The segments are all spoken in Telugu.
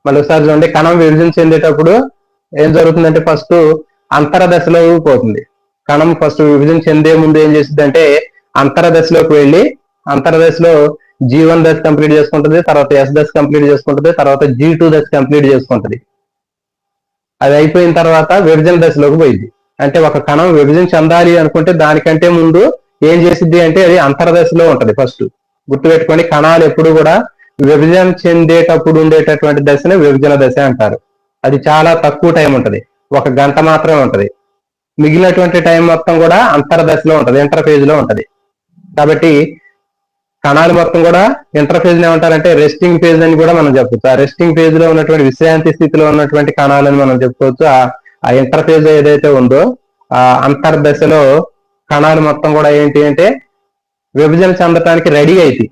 మళ్ళీ ఒకసారి చూడండి, కణం విభజన చెందేటప్పుడు ఏం జరుగుతుందంటే ఫస్ట్ అంతర దశలోకి పోతుంది. కణం ఫస్ట్ విభజన చెందే ముందు ఏం చేస్తుంది అంటే అంతర దశలోకి వెళ్ళి అంతర దశలో G1 దశ కంప్లీట్ చేసుకుంటుంది, తర్వాత S దశ కంప్లీట్ చేసుకుంటుంది, తర్వాత G2 దశ కంప్లీట్ చేసుకుంటుంది. అది అయిపోయిన తర్వాత విభజన దశలోకి పోయింది. అంటే ఒక కణం విభజన చెందాలి అనుకుంటే దానికంటే ముందు ఏం చేసిద్ది అంటే అది అంతర్దశలో ఉంటది. ఫస్ట్ గుర్తుపెట్టుకొని, కణాలు ఎప్పుడు కూడా విభజన చెందేటప్పుడు ఉండేటటువంటి దశని విభజన దశ అంటారు. అది చాలా తక్కువ టైం ఉంటది, 1 గంట మాత్రమే ఉంటది. మిగిలినటువంటి టైం మొత్తం కూడా అంతర్దశలో ఉంటది, ఇంటర్ఫేజ్ లో ఉంటది. కాబట్టి కణాలు మొత్తం కూడా ఇంటర్ఫేజ్ ఏమంటారంటే రెస్టింగ్ ఫేజ్ అని కూడా మనం చెప్పొచ్చు. ఆ రెస్టింగ్ ఫేజ్ లో ఉన్నటువంటి విశ్రాంతి స్థితిలో ఉన్నటువంటి కణాలని మనం చెప్పుకోవచ్చు. ఆ ఇంటర్ఫేజ్ ఏదైతే ఉందో ఆ అంతర్దశలో కణాలు మొత్తం కూడా ఏంటి అంటే విభజన చెందటానికి రెడీ అయితే,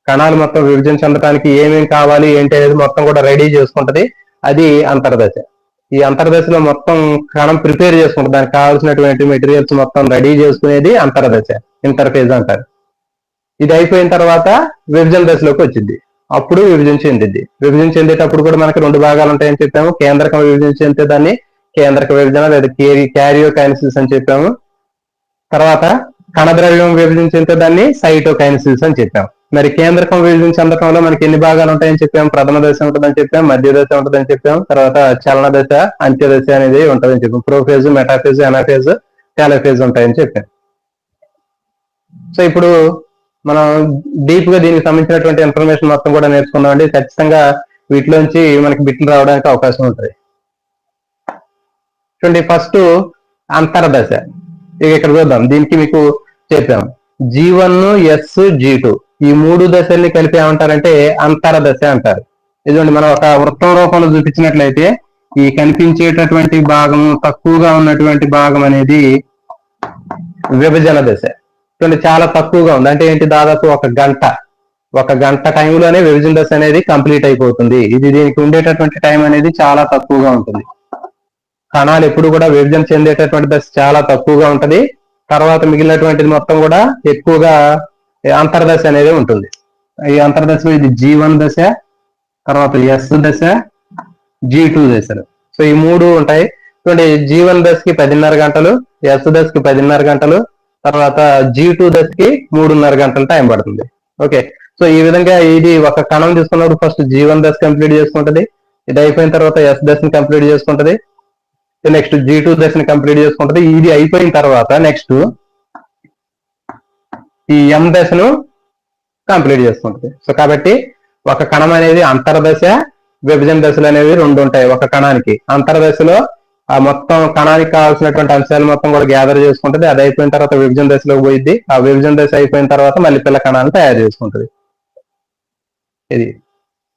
కణాలు మొత్తం విభజన చెందటానికి ఏమేమి కావాలి ఏంటి అనేది మొత్తం కూడా రెడీ చేసుకుంటది. అది అంతర్దశ. ఈ అంతర్దశలో మొత్తం కణం ప్రిపేర్ చేసుకుంటుంది, దానికి కావాల్సినటువంటి మెటీరియల్స్ మొత్తం రెడీ చేసుకునేది అంతర్దశ, ఇంటర్ఫేజ్ అంటారు. ఇది అయిపోయిన తర్వాత విభజన దశలోకి వచ్చింది, అప్పుడు విభజన చెందింది. విభజన చెందేటప్పుడు కూడా మనకి 2 భాగాలు ఉంటాయని చెప్పాము. కేంద్రకం విభజన చెందితే దాన్ని కేంద్రక విభజన లేదా క్యారియోకైనసిస్ అని చెప్పాము. తర్వాత కణద్రవ్యం విభజన చెందితే దాన్ని సైటోకైనసిస్ అని చెప్పాము. మరి కేంద్రకం విభజన చెందటంలో మనకి ఎన్ని భాగాలు ఉంటాయని చెప్పాము? ప్రథమ దశ ఉంటుందని చెప్పాం, మధ్య దశ ఉంటుందని చెప్పాం, తర్వాత చలన దశ, అంత్య దశ అనేది ఉంటుందని చెప్పాం. ప్రోఫేజ్, మెటాఫేజ్, ఎనాఫేజ్, టాలోఫేజ్ ఉంటాయని చెప్పాం. సో ఇప్పుడు మనం డీప్ గా దీనికి సంబంధించినటువంటి ఇన్ఫర్మేషన్ మొత్తం కూడా నేర్చుకుందాం అండి. ఖచ్చితంగా వీటిలోంచి మనకి బిట్లు రావడానికి అవకాశం ఉంటుంది. చూడండి, ఫస్ట్ అంతర్దశ. ఇక ఇక్కడ చూద్దాం, దీనికి మీకు చెప్పాము G1, S, G2 ఈ 3 దశల్ని కలిపి ఏమంటారంటే అంతర్దశ అంటారు. ఇదండి, మనం ఒక వృత్తం రూపంలో చూపించినట్లయితే ఈ కనిపించేటటువంటి భాగం, తక్కువగా ఉన్నటువంటి భాగం అనేది విభజన దశ. చూడండి, చాలా తక్కువగా ఉంది. అంటే ఏంటి, దాదాపు 1 గంట టైంలోనే విభజన దశ అనేది కంప్లీట్ అయిపోతుంది. ఇది దీనికి ఉండేటటువంటి టైం అనేది చాలా తక్కువగా ఉంటుంది. కణాలు ఎప్పుడు కూడా విభజన చెందేటటువంటి దశ చాలా తక్కువగా ఉంటది. తర్వాత మిగిలినటువంటిది మొత్తం కూడా ఎక్కువగా అంతర్దశ అనేది ఉంటుంది. ఈ అంతర్దశలో ఇది G1 దశ, తర్వాత S దశ, G2 దశలు. సో ఈ 3 ఉంటాయి. చూడండి, G1 దశకి 10:30 గంటలు, S దశకి 10:30 గంటలు, తర్వాత G2 దశకి 3:30 గంటలు టైం పడుతుంది. ఓకే, సో ఈ విధంగా ఇది ఒక కణం తీసుకున్నప్పుడు ఫస్ట్ G1 దశ కంప్లీట్ చేసుకుంటది. ఇది అయిపోయిన తర్వాత S దశని కంప్లీట్ చేసుకుంటది. నెక్స్ట్ G2 దశని కంప్లీట్ చేసుకుంటది. ఇది అయిపోయిన తర్వాత నెక్స్ట్ ఈ M దశను కంప్లీట్ చేసుకుంటది. సో కాబట్టి ఒక కణం అనేది అంతర్దశ, విభజన దశలు అనేవి 2 ఉంటాయి ఒక కణానికి. అంతర్దశలో ఆ మొత్తం కణానికి కావాల్సినటువంటి అంశాలు మొత్తం కూడా గ్యాదర్ చేసుకుంటది. అది అయిపోయిన తర్వాత విభజన దశలోకి పోయిద్ది. ఆ విభజన దశ అయిపోయిన తర్వాత మళ్ళీ పిల్ల కణాన్ని తయారు చేసుకుంటది. ఇది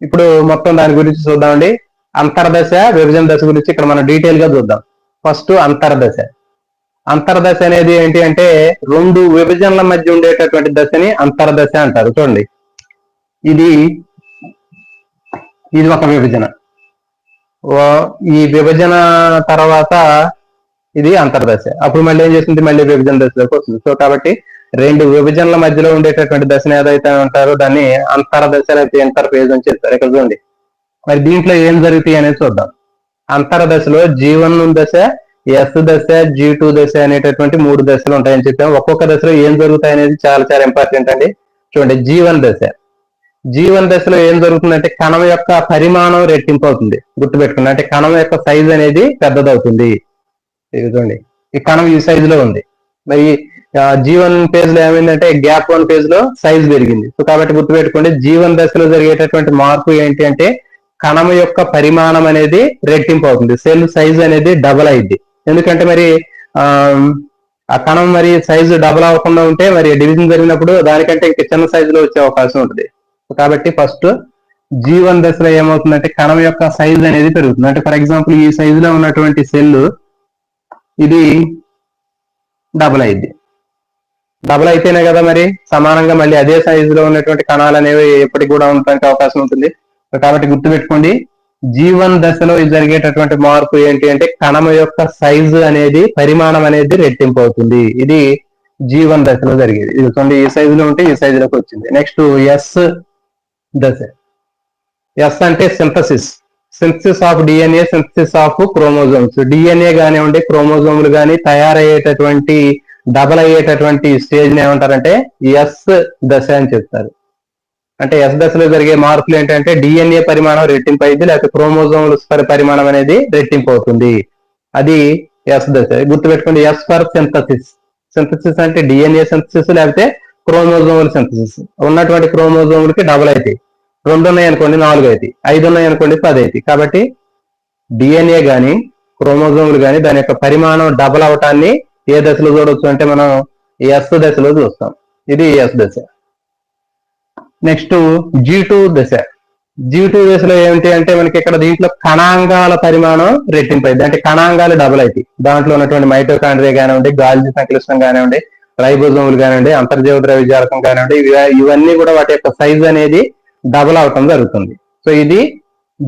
ఇప్పుడు మొత్తం దాని గురించి చూద్దామండి. అంతర్దశ, విభజన దశ గురించి ఇక్కడ మనం డీటెయిల్ గా చూద్దాం. ఫస్ట్ అంతర్దశ. అంతర్దశ అనేది ఏంటి అంటే 2 విభజనల మధ్య ఉండేటటువంటి దశని అంతర్దశ అంటారు. చూడండి, ఇది ఒక విభజన. ఈ విభజన తర్వాత ఇది అంతర్దశ. అప్పుడు మళ్ళీ ఏం చేస్తుంది, మళ్ళీ విభజన దశలోకి వస్తుంది. సో కాబట్టి 2 విభజనల మధ్యలో ఉండేటటువంటి దశని ఏదైతే అంటారో దాన్ని అంతర్దశ లేదా ఇంటర్ఫేజ్ అని చెప్తారు. ఇక్కడ చూడండి, మరి దీంట్లో ఏం జరుగుతాయి అనేది చూద్దాం. అంతర్దశలో G1 దశ, S దశ, G2 దశ అనేటటువంటి 3 దశలు ఉంటాయని చెప్పాము. ఒక్కొక్క దశలో ఏం జరుగుతాయి అనేది చాలా చాలా ఇంపార్టెంట్ అండి. చూడండి, G1 దశ. G1 దశలో ఏం జరుగుతుందంటే కణం యొక్క పరిమాణం రెట్టింపు అవుతుంది. గుర్తుపెట్టుకోండి, అంటే కణం యొక్క సైజ్ అనేది పెద్దదవుతుంది. చూడండి, ఈ కణం ఈ సైజ్ లో ఉంది. మరి G1 ఫేజ్ లో ఏమైందంటే గ్యాప్ 1 ఫేజ్ లో సైజ్ పెరిగింది. సో కాబట్టి గుర్తుపెట్టుకోండి, G1 దశలో జరిగేటటువంటి మార్పు ఏంటి అంటే కణం యొక్క పరిమాణం అనేది రెట్టింపు అవుతుంది. సెల్ సైజ్ అనేది డబల్ అయింది. ఎందుకంటే మరి ఆ కణం మరి సైజు డబల్ అవ్వకుండా ఉంటే మరి డివిజన్ జరిగినప్పుడు దానికంటే ఇంకా చిన్న సైజులో వచ్చే అవకాశం ఉంటుంది. కాబట్టి ఫస్ట్ G1 దశలో ఏమవుతుందంటే కణం యొక్క సైజ్ అనేది పెరుగుతుంది. అంటే ఫర్ ఎగ్జాంపుల్ ఈ సైజులో ఉన్నటువంటి సెల్ ఇది డబల్ అయింది. డబల్ అయితేనే కదా మరి సమానంగా మళ్ళీ అదే సైజులో ఉన్నటువంటి కణాలు అనేవి ఎప్పటికి కూడా ఉండడానికి అవకాశం ఉంటుంది. కాబట్టి గుర్తుపెట్టుకోండి, G1 దశలో జరిగేటటువంటి మార్పు ఏంటి అంటే కణం యొక్క సైజు అనేది, పరిమాణం అనేది రెట్టింపు అవుతుంది. ఇది G1 దశలో జరిగేది. ఇది చూడండి, ఈ సైజులో ఉంటే ఈ సైజులోకి వచ్చింది. నెక్స్ట్ S దశ. S అంటే synthesis. Synthesis of DNA, synthesis of chromosomes. DNA కానివ్వండి, క్రోమోజోములు కానీ తయారయ్యేటటువంటి డబల్ అయ్యేటటువంటి స్టేజ్ ని ఏమంటారంటే ఎస్ దశ అని చెప్తారు. అంటే ఎస్ దశలో జరిగే మార్పులు ఏంటంటే డిఎన్ఏ పరిమాణం రెట్టింపు అయింది, లేకపోతే క్రోమోజోముల పరిమాణం అనేది రెట్టింపు అవుతుంది. అది ఎస్ దశ. గుర్తుపెట్టుకోండి, ఎస్ ఫర్ సింథసిస్. సింథసిస్ అంటే డిఎన్ఏ సింథసిస్ లేకపోతే క్రోమోజోముల సింథసిస్. ఉన్నటువంటి క్రోమోజోములకి డబల్ అవుతాయి. 2 ఉన్నాయి అనుకోండి 4 అవుతాయి, 5 ఉన్నాయి అనుకోండి 10 అవుతాయి. కాబట్టి డిఎన్ఏ గాని క్రోమోజోములు గాని దాని యొక్క పరిమాణం డబల్ అవటాన్ని ఏ దశలో చూడవచ్చు అంటే మనం ఎస్ దశలో చూస్తాం. ఇది ఎస్ దశ. నెక్స్ట్ G2 దశ. G2 దశలో ఏమిటి అంటే మనకి ఇక్కడ దీంట్లో కణాంగాల పరిమాణం రెట్టింపు అయింది. అంటే కణాంగాలు డబుల్ అవుతాయి. దాంట్లో ఉన్నటువంటి మైటోకాండ్రియా కానివ్వండి, గాల్జీ సంక్లిష్టం కానివ్వండి, రైబోజోములు కానివ్వండి, అంతర్జీవ ద్రవ్యజాలకం కానివ్వండి, ఇవన్నీ కూడా వాటి యొక్క సైజ్ అనేది డబుల్ అవటం జరుగుతుంది. సో ఇది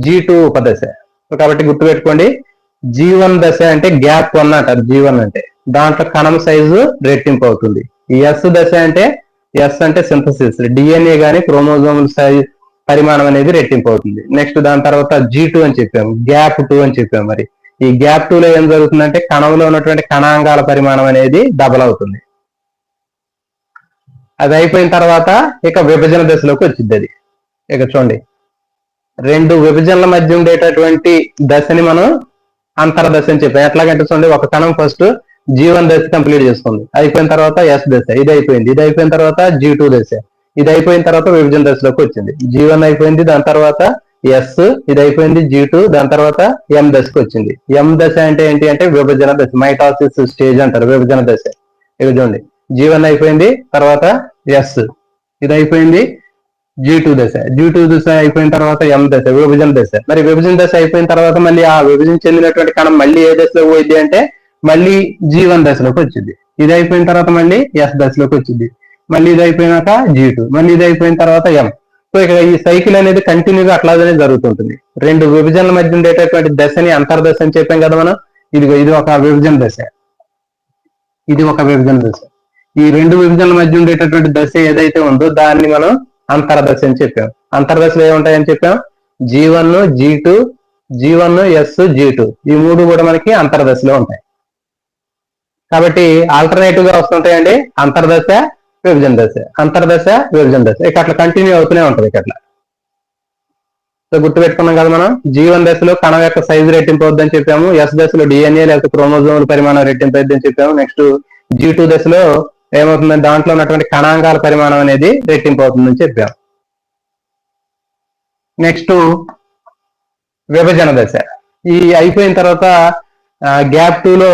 G2 ఉపదశ. సో కాబట్టి గుర్తుపెట్టుకోండి, G1 దశ అంటే గ్యాప్ 1 అంటారు. G1 అంటే దాంట్లో కణం సైజు రెట్టింపు అవుతుంది. ఈ ఎస్ దశ అంటే ఎస్ అంటే సింథసిస్, డిఎన్ఏ గాని క్రోమోజోముల సైజ్ పరిమాణం అనేది రెట్టింపు అవుతుంది. నెక్స్ట్ దాని తర్వాత G2 అని చెప్పాము, గ్యాప్ 2 అని చెప్పాము. మరి ఈ గ్యాప్ 2 లో ఏం జరుగుతుందంటే కణంలో ఉన్నటువంటి కణాంగాల పరిమాణం అనేది డబల్ అవుతుంది. అది అయిపోయిన తర్వాత ఇక విభజన దశలోకి వచ్చింది. అది ఇక చూడండి, 2 విభజనల మధ్య ఉండేటటువంటి దశని మనం అంతర్దశ అని చెప్పాం. ఎట్లాగంటే చూడండి, ఒక కణం ఫస్ట్ G1 దశ కంప్లీట్ చేసుకుంది, అయిపోయిన తర్వాత ఎస్ దశ, ఇది అయిపోయింది. ఇది అయిపోయిన తర్వాత G2 దశ, ఇది అయిపోయిన తర్వాత విభజన దశలోకి వచ్చింది. G1 అయిపోయింది, దాని తర్వాత ఎస్, ఇది అయిపోయింది G2, దాని తర్వాత ఎం దశకు వచ్చింది. ఎం దశ అంటే ఏంటి అంటే విభజన దశ, మైటాసిస్ స్టేజ్ అంటారు, విభజన దశ. ఇక చూడండి, G1 అయిపోయింది, తర్వాత ఎస్, ఇది అయిపోయింది G2 దశ. G2 దశ అయిపోయిన తర్వాత ఎం దశ, విభజన దశ. మరి విభజన దశ అయిపోయిన తర్వాత మళ్ళీ ఆ విభజన చెందినటువంటి కణం మళ్ళీ ఏ దశలో పోయింది అంటే మళ్ళీ G1 దశలోకి వచ్చింది. ఇది అయిపోయిన తర్వాత మళ్ళీ ఎస్ దశలోకి వచ్చింది. మళ్ళీ ఇది అయిపోయినాక G2, మళ్ళీ ఇది అయిపోయిన తర్వాత ఎం. సో ఇక్కడ ఈ సైకిల్ అనేది కంటిన్యూగా అట్లానే జరుగుతుంటుంది. 2 విభజనల మధ్య ఉండేటటువంటి దశని అంతర్దశ అని చెప్పాం కదా మనం. ఇది ఒక విభజన దశ, ఇది ఒక విభజన దశ. ఈ 2 విభజనల మధ్య ఉండేటటువంటి దశ ఏదైతే ఉందో దాన్ని మనం అంతర్దశ అని చెప్పాం. అంతర్దశలు ఏముంటాయని చెప్పాం, G1, G2, G1, S, G2 ఈ 3 కూడా మనకి అంతర్దశలో ఉంటాయి. కాబట్టి ఆల్టర్నేటివ్ గా వస్తుంటాయండి అంతర్దశ, విభజన దశ, అంతర్దశ, విభజన దశ. ఇక అట్లా కంటిన్యూ అవుతూనే ఉంటది అట్లా. సో గుర్తుపెట్టుకున్నాం కదా మనం, G1 దశలో కణం యొక్క సైజు రెట్టింపు అవుద్దని చెప్పాము. ఎస్ దశలో డిఎన్ఏ లేకపోతే క్రోమోజోముల పరిమాణం రెట్టింపు అవుద్దని చెప్పాము. నెక్స్ట్ G2 దశలో ఏమవుతుందంటే దాంట్లో ఉన్నటువంటి కణాంగాల పరిమాణం అనేది రెట్టింపు అవుతుందని చెప్పాము. నెక్స్ట్ విభజన దశ. ఈ అయిపోయిన తర్వాత గ్యాప్ 2 లో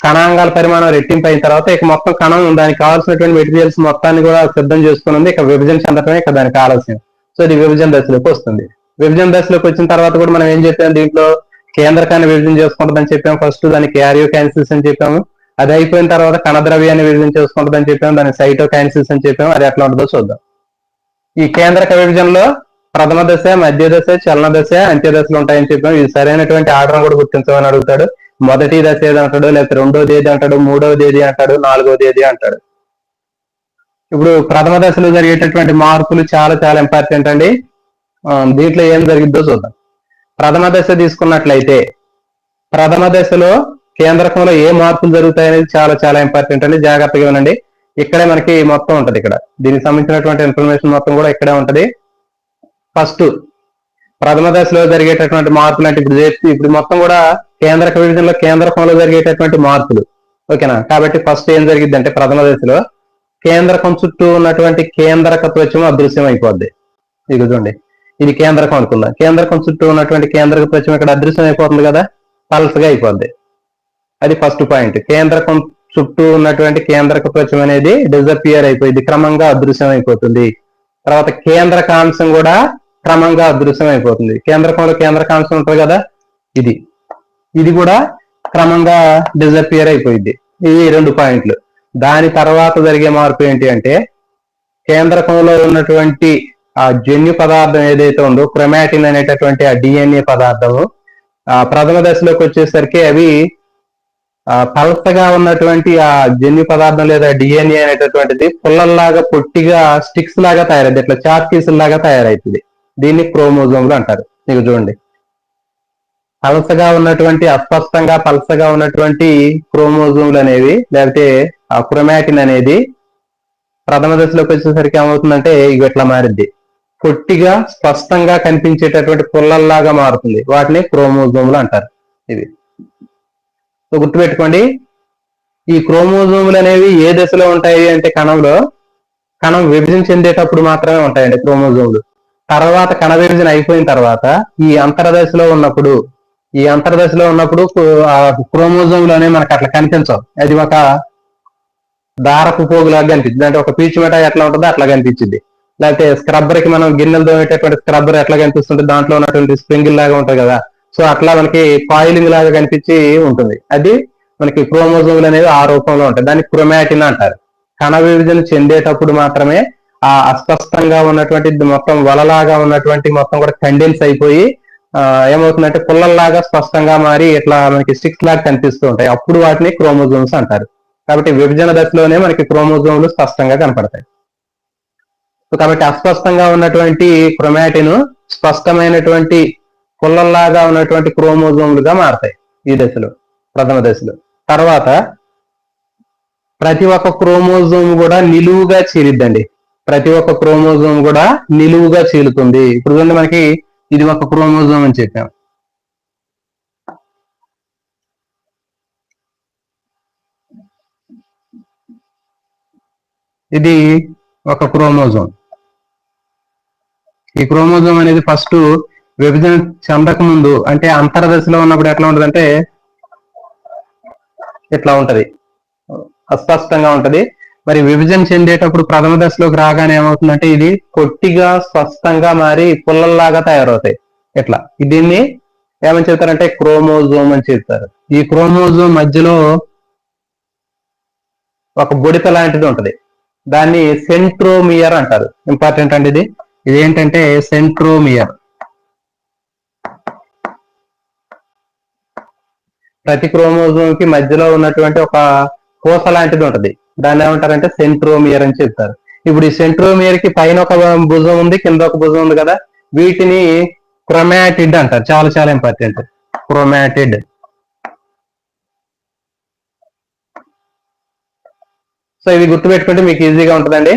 కణాంగాల పరిమాణం రెట్టింపు అయిన తర్వాత ఇక మొత్తం కణం దానికి కావాల్సినటువంటి మెటీరియల్స్ మొత్తాన్ని కూడా సిద్ధం చేసుకుని ఇక విభజన చెందటమే ఇక దానికి ఆలస్యం. సో ఇది విభజన దశలోకి వస్తుంది. విభజన దశలోకి వచ్చిన తర్వాత కూడా మనం ఏం చెప్పాము, దీంట్లో కేంద్రకాన్ని విభజన చేసుకుంటుందని చెప్పాము. ఫస్ట్ దాన్ని క్యారియోకైనసిస్ అని చెప్పాము. అది అయిపోయిన తర్వాత కణద్రవ్యాన్ని విభజన చేసుకుంటుందని చెప్పాము, దాన్ని సైటోకైనసిస్ అని చెప్పాము. అది ఎట్లా ఉంటుందో చూద్దాం. ఈ కేంద్రక విభజనలో ప్రథమ దశ, మధ్య దశ, చలన దశ, అంత్య దశలు ఉంటాయని చెప్పాము. ఇది సరైనటువంటి ఆర్డర్ కూడా గుర్తించమని అడుగుతాడు. మొదటి దశ ఏది అంటాడు, లేకపోతే రెండోది ఏది అంటాడు, మూడవది ఏది అంటాడు, నాలుగవది ఏది అంటాడు. ఇప్పుడు ప్రథమ దశలో జరిగేటటువంటి మార్పులు చాలా చాలా ఇంపార్టెంట్ అండి. దీంట్లో ఏం జరిగిద్దో చూద్దాం. ప్రథమ దశ తీసుకున్నట్లయితే ప్రథమ దశలో కేంద్రకంలో ఏ మార్పులు జరుగుతాయి అనేది చాలా చాలా ఇంపార్టెంట్ అండి. జాగ్రత్తగా వినండి. ఇక్కడే మనకి మొత్తం ఉంటది. ఇక్కడ దీనికి సంబంధించినటువంటి ఇన్ఫర్మేషన్ మొత్తం కూడా ఇక్కడే ఉంటది. ఫస్ట్ ప్రథమ దశలో జరిగేటటువంటి మార్పులు అంటే ఇప్పుడు మొత్తం కూడా కేంద్రక విభజనలో కేంద్రకంలో జరిగేటటువంటి మార్పులు. ఓకేనా? కాబట్టి ఫస్ట్ ఏం జరిగింది అంటే ప్రథమ దశలో కేంద్రకం చుట్టూ ఉన్నటువంటి కేంద్రక త్వచం అదృశ్యం అయిపోద్ది. ఇది చూడండి, ఇది కేంద్రకం అనుకుందాం. కేంద్రకం చుట్టూ ఉన్నటువంటి కేంద్రక త్వచం ఇక్కడ అదృశ్యం అయిపోతుంది కదా, పల్సగా అయిపోద్ది. అది ఫస్ట్ పాయింట్. కేంద్రకం చుట్టూ ఉన్నటువంటి కేంద్రక త్వచం అనేది డిజపియర్ అయిపోయింది, క్రమంగా అదృశ్యం అయిపోతుంది. తర్వాత కేంద్రకాంశం కూడా క్రమంగా అదృశ్యం అయిపోతుంది. కేంద్రకంలో కేంద్రకాంశం ఉంటుంది కదా, ఇది కూడా క్రమంగా డిజపియర్ అయిపోయింది. ఇవి 2 పాయింట్లు. దాని తర్వాత జరిగే మార్పు ఏంటి అంటే కేంద్రకంలో ఉన్నటువంటి ఆ జన్యు పదార్థం ఏదైతే ఉందో క్రొమాటిన్ అనేటటువంటి ఆ డిఎన్ఏ పదార్థము ప్రథమ దశలోకి వచ్చేసరికి అవి పలసగా ఉన్నటువంటి ఆ జన్యు పదార్థం లేదా డిఎన్ఏ అనేటటువంటిది పుల్లల్లాగా పొట్టిగా స్టిక్స్ లాగా తయారైంది, ఇట్లా చాక్ పీసుల లాగా తయారైతుంది. దీన్ని క్రోమోజోములు అంటారు. మీకు చూడండి, పలసగా ఉన్నటువంటి అస్పష్టంగా పలసగా ఉన్నటువంటి క్రోమోజోమ్లు అనేవి లేకపోతే ఆ క్రోమాటిన్ అనేది ప్రథమ దశలోకి వచ్చేసరికి ఏమవుతుందంటే ఇవి ఇట్లా మారిద్ది, పొట్టిగా స్పష్టంగా కనిపించేటటువంటి పుల్లల్లాగా మారుతుంది. వాటిని క్రోమోజోములు అంటారు. ఇవి సో గుర్తుపెట్టుకోండి. ఈ క్రోమోజోములు అనేవి ఏ దశలో ఉంటాయి అంటే కణం విభజన చెందేటప్పుడు మాత్రమే ఉంటాయండి క్రోమోజోములు. తర్వాత కణ విభజన అయిపోయిన తర్వాత ఈ అంతర్దశలో ఉన్నప్పుడు ఆ క్రోమోజోములు అనేవి మనకు అట్లా కనిపించవు. అది ఒక దారపు పోగులాగా కనిపించింది, అంటే ఒక పీచు మిఠాయి ఎట్లా ఉంటుందో అట్లా కనిపించింది. లేకపోతే స్క్రబ్బర్ కి మనం గిన్నెలు తోమేటటువంటి స్క్రబ్బర్ ఎట్లా కనిపిస్తుంది, దాంట్లో ఉన్నటువంటి స్ప్రింగిల్ లాగా ఉంటుంది కదా, సో అట్లా మనకి కాయిలింగ్ లాగా కనిపించి ఉంటుంది. అది మనకి క్రోమోజోములు అనేవి ఆ రూపంలో ఉంటాయి. దాన్ని క్రోమాటిన్ అంటారు. కణ విభజన చెందేటప్పుడు మాత్రమే ఆ అస్పష్టంగా ఉన్నటువంటి మొత్తం వలలాగా ఉన్నటువంటి మొత్తం కూడా కండెన్స్ అయిపోయి ఏమవుతుందంటే పుల్లల్లాగా స్పష్టంగా మారి ఇట్లా మనకి స్టిక్స్ లాగా కనిపిస్తూ ఉంటాయి. అప్పుడు వాటిని క్రోమోజోమ్స్ అంటారు. కాబట్టి విభజన దశలోనే మనకి క్రోమోజోములు స్పష్టంగా కనపడతాయి. కాబట్టి అస్పష్టంగా ఉన్నటువంటి క్రోమాటిన్ స్పష్టమైనటువంటి పుల్లల్లాగా ఉన్నటువంటి క్రోమోజోములుగా మారతాయి ఈ దశలో, ప్రథమ దశలో. తర్వాత ప్రతి ఒక్క క్రోమోజోమ్ కూడా నిలువుగా చీలిద్దండి. ప్రతి ఒక్క క్రోమోజోమ్ కూడా నిలువుగా చీలుతుంది. ఇప్పుడు చూడండి, మనకి ఇది ఒక క్రోమోజోమ్ అని చెప్పాం. ఇది ఒక క్రోమోజోమ్. ఈ క్రోమోజోమ్ అనేది ఫస్ట్ విభజన చెందక ముందు అంటే అంతర్దశలో ఉన్నప్పుడు ఎట్లా ఉంటదంటే ఇట్లా ఉంటది, అస్పష్టంగా ఉంటది. మరి విభజన చెందేటప్పుడు ప్రథమ దశలోకి రాగానే ఏమవుతుందంటే ఇది పొట్టిగా స్పష్టంగా మారి పుల్లల్లాగా తయారవుతాయి. ఇట్లా దీన్ని ఏమని చెప్తారంటే క్రోమోజోమ్ అని చెప్తారు. ఈ క్రోమోజోమ్ మధ్యలో ఒక బొడిత లాంటిది ఉంటది, దాన్ని సెంట్రోమియర్ అంటారు. ఇంపార్టెంట్ అండి ఇది. ఇదేంటంటే సెంట్రోమియర్. ప్రతి క్రోమోజోమ్ కి మధ్యలో ఉన్నటువంటి ఒక కోస లాంటిది ఉంటది, దాన్ని ఏమంటారంటే సెంట్రోమియర్ అని చెప్తారు. ఇప్పుడు ఈ సెంట్రోమియర్ కి పైన ఒక భుజం ఉంది, కింద ఒక భుజం ఉంది కదా, వీటిని క్రోమాటిడ్ అంటారు. చాలా చాలా ఇంపార్టెంట్, క్రోమాటిడ్. సో ఇది గుర్తుపెట్టుకుంటే మీకు ఈజీగా ఉంటుందండి.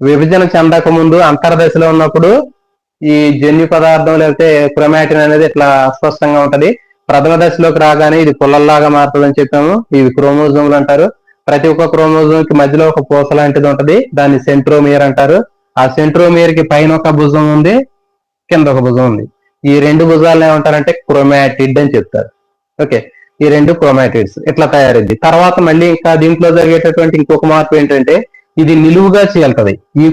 విభజన చెందక ముందు అంతర్దశలో ఉన్నప్పుడు ఈ జన్యు పదార్థం లేకపోతే క్రోమాటిన్ అనేది ఇట్లా అస్పష్టంగా ఉంటది. ప్రథమ దశలోకి రాగానే ఇది పుల్లల్లాగా మారుతుందని చెప్పాము. ఇవి క్రోమోజోమ్లు అంటారు. ప్రతి ఒక్క క్రోమోజోమ్ కి మధ్యలో ఒక పూస లాంటిది ఉంటది, దాన్ని సెంట్రోమియర్ అంటారు. ఆ సెంట్రోమియర్ కి పైన ఒక భుజం ఉంది, కింద ఒక భుజం ఉంది. ఈ రెండు భుజాలను ఏమంటారంటే క్రోమాటిడ్ అని చెప్తారు. ఓకే, ఈ రెండు క్రోమాటిడ్స్ ఇట్లా తయారైంది. తర్వాత మళ్ళీ ఇంకా దీంట్లో జరిగేటటువంటి ఇంకొక మార్పు ఏంటంటే ఇది నిలువుగా చీలుతుంది. ఈ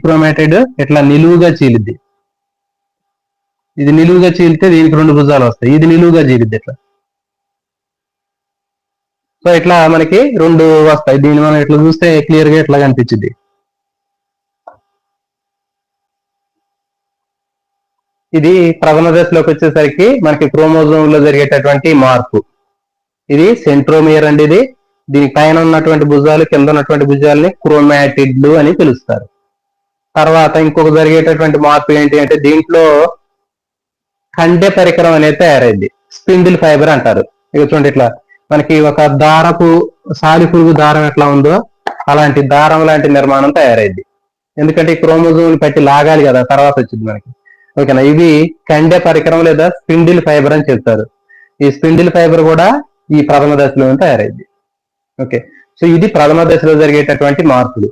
క్రోమాటిడ్ ఇట్లా నిలువుగా చీలిద్ది. ఇది నిలువుగా చీలితే దీనికి రెండు భుజాలు వస్తాయి, ఇది నిలువుగా చీలిద్ది ఇట్లా. సో ఇట్లా మనకి రెండు వస్తాయి. దీన్ని మనం ఇట్లా చూస్తే క్లియర్ గా ఇట్లా కనిపించింది. ఇది ప్రథమ దశలోకి వచ్చేసరికి మనకి క్రోమోజోమ్ లో జరిగేటటువంటి మార్పు. ఇది సెంట్రోమియర్ అండి. ఇది దీని పైన ఉన్నటువంటి భుజాలు, కింద ఉన్నటువంటి భుజాలని క్రోమాటిడ్లు అని పిలుస్తారు. తర్వాత ఇంకొక జరిగేటటువంటి మార్పు ఏంటి అంటే దీంట్లో కండె పరికరం అనేది తయారైంది, స్పిండిల్ ఫైబర్ అంటారు. ఇక చూడండి, ఇట్లా మనకి ఒక దారపు సాలిపురుగు దారం ఎట్లా ఉందో అలాంటి దారం లాంటి నిర్మాణం తయారైంది. ఎందుకంటే ఈ క్రోమోజోమ్ పట్టి లాగాలి కదా, తర్వాత వచ్చింది మనకి. ఓకేనా, ఇది కండె పరికరం లేదా స్పిండిల్ ఫైబర్ అని చెప్తారు. ఈ స్పిండిల్ ఫైబర్ కూడా ఈ ప్రథమ దశలో తయారైంది. ఓకే, సో ఇది ప్రథమ దశలో జరిగేటటువంటి మార్పులు.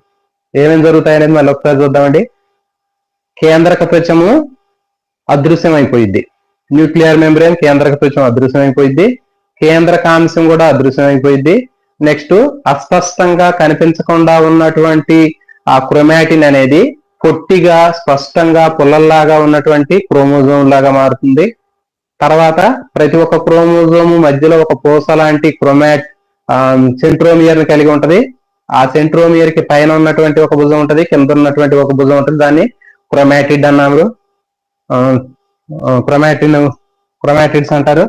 ఏమేమి జరుగుతాయనేది మళ్ళీ ఒకసారి చూద్దామండి. కేంద్రక త్వచము అదృశ్యం అయిపోయింది. న్యూక్లియర్ మెంబ్రేన్ కేంద్రక త్వచం అదృశ్యం అయిపోయింది. కేంద్రకాంశం కూడా అదృశ్యం అయిపోయింది. నెక్స్ట్ అస్పష్టంగా కనిపించకుండా ఉన్నటువంటి ఆ క్రోమాటిన్ అనేది పొట్టిగా స్పష్టంగా పుల్లల్లాగా ఉన్నటువంటి క్రోమోజోమ్ లాగా మారుతుంది. తర్వాత ప్రతి ఒక్క క్రోమోజోము మధ్యలో ఒక పూస లాంటి సెంట్రోమియర్ ని కలిగి ఉంటది. ఆ సెంట్రోమియర్ కి పైన ఉన్నటువంటి ఒక భుజం ఉంటది, కింద ఉన్నటువంటి ఒక భుజం ఉంటది. దాన్ని క్రోమాటిడ్ అన్నారు, క్రోమాటిడ్స్ అంటారు.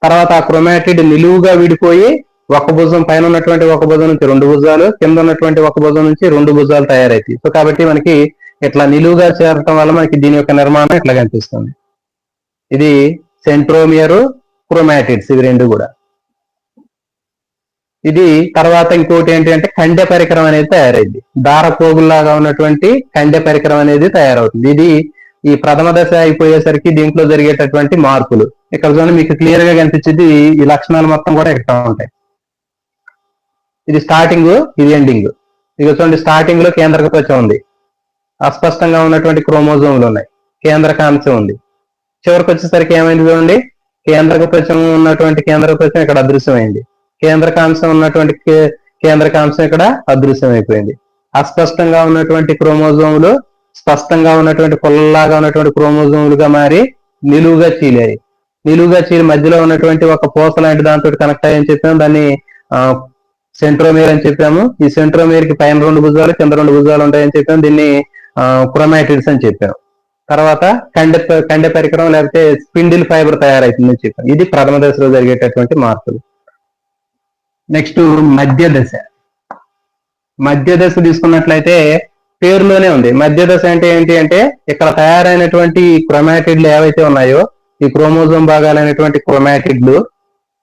తర్వాత ఆ క్రోమాటిడ్ నిలువుగా విడిపోయి ఒక భుజం పైన ఉన్నటువంటి ఒక భుజం నుంచి రెండు భుజాలు, కింద ఉన్నటువంటి ఒక భుజం నుంచి రెండు భుజాలు తయారైతాయి. సో కాబట్టి మనకి ఇట్లా నిలువుగా చేరటం వల్ల మనకి దీని యొక్క నిర్మాణం ఇట్లా కనిపిస్తుంది. ఇది సెంట్రోమియర్, క్రోమాటిడ్స్, ఇవి రెండు కూడా. ఇది తర్వాత ఇంకోటి ఏంటి అంటే కండె పరికరం అనేది తయారైంది. దారపోగుల్లాగా ఉన్నటువంటి కండె పరికరం అనేది తయారవుతుంది. ఇది ఈ ప్రథమ దశ అయిపోయేసరికి దీంట్లో జరిగేటటువంటి మార్పులు. ఇక్కడ చూడండి మీకు క్లియర్ గా కనిపించేది ఈ లక్షణాలు మొత్తం కూడా ఇక్కడ ఉంటాయి. ఇది స్టార్టింగ్, ఇది ఎండింగ్. ఇక చూడండి స్టార్టింగ్ లో కేంద్రక త్వచ ఉంది, అస్పష్టంగా ఉన్నటువంటి క్రోమోజోములు ఉన్నాయి, కేంద్రకాంశం ఉంది. చివరికి వచ్చేసరికి ఏమైంది చూడండి, కేంద్రక త్వచం ఉన్నటువంటి కేంద్రక త్వచం ఇక్కడ అదృశ్యమైంది, కేంద్రకాంశం ఉన్నటువంటి కేంద్రకాంశం ఇక్కడ అదృశ్యం అయిపోయింది. అస్పష్టంగా ఉన్నటువంటి క్రోమోజోములు స్పష్టంగా ఉన్నటువంటి పొల్లలాగా ఉన్నటువంటి క్రోమోజోములుగా మారి నిలువుగా చీలాయి. నిలువుగా చీలి మధ్యలో ఉన్నటువంటి ఒక పూస లాంటి దాంతో కనెక్ట్ అయ్యని చెప్పాము, దాన్ని సెంట్రోమియర్ అని చెప్పాము. ఈ సెంట్రోమియర్ కి పైన 2 భుజాలు, కింద 2 భుజాలు ఉంటాయని చెప్పాము. దీన్ని క్రోమాటిడ్స్ అని చెప్పాము. తర్వాత కండె పరికరం లేకపోతే స్పిండిల్ ఫైబర్ తయారైతుందని చెప్పాము. ఇది ప్రథమ దశలో జరిగేటటువంటి మార్పులు. నెక్స్ట్ మధ్య దశ. మధ్య దశ తీసుకున్నట్లయితే పేరులోనే ఉంది. మధ్య దశ అంటే ఏంటి అంటే ఇక్కడ తయారైనటువంటి క్రోమాటిడ్లు ఏవైతే ఉన్నాయో, ఈ క్రోమోజోమ్ భాగాలైనటువంటి క్రోమాటిడ్లు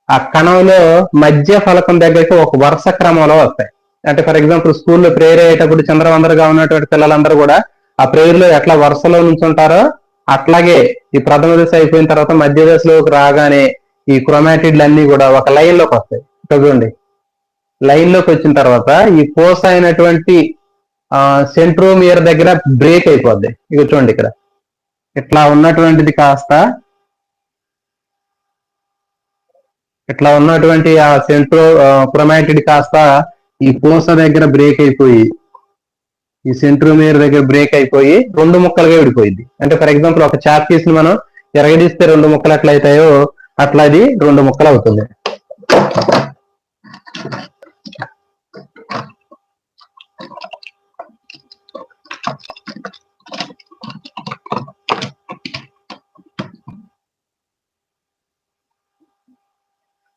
ఆ కణంలో మధ్య ఫలకం దగ్గరికి ఒక వరుస క్రమంలో వస్తాయి. అంటే ఫర్ ఎగ్జాంపుల్ స్కూల్లో ప్రేయర్ అయ్యేటప్పుడు చంద్రవందరగా ఉన్నటువంటి పిల్లలందరూ కూడా ఆ ప్రేయర్ లో ఎట్లా వరుసలో నుంచుంటారో అట్లాగే ఈ ప్రథమ దశ అయిపోయిన తర్వాత మధ్య దశలోకి రాగానే ఈ క్రోమాటిడ్లు అన్ని కూడా ఒక లైన్ లోకి వస్తాయి. చూడండి, లైన్ లోకి వచ్చిన తర్వాత ఈ పోస అయినటువంటి సెంట్రోమియర్ దగ్గర బ్రేక్ అయిపోద్ది. ఇక చూడండి ఇక్కడ ఇట్లా ఉన్నటువంటిది కాస్త ఇట్లా ఉన్నటువంటి ఆ క్రోమాటిడ్ కాస్త ఈ పూస దగ్గర బ్రేక్ అయిపోయి, ఈ సెంట్రోమియర్ దగ్గర బ్రేక్ అయిపోయి 2 ముక్కలుగా విడిపోయింది. అంటే ఫర్ ఎగ్జాంపుల్ ఒక చాక్ పీస్ ని మనం ఎరగదీస్తే 2 ముక్కలు ఎట్లా అవుతాయో అట్లా అది 2 ముక్కలు అవుతుంది.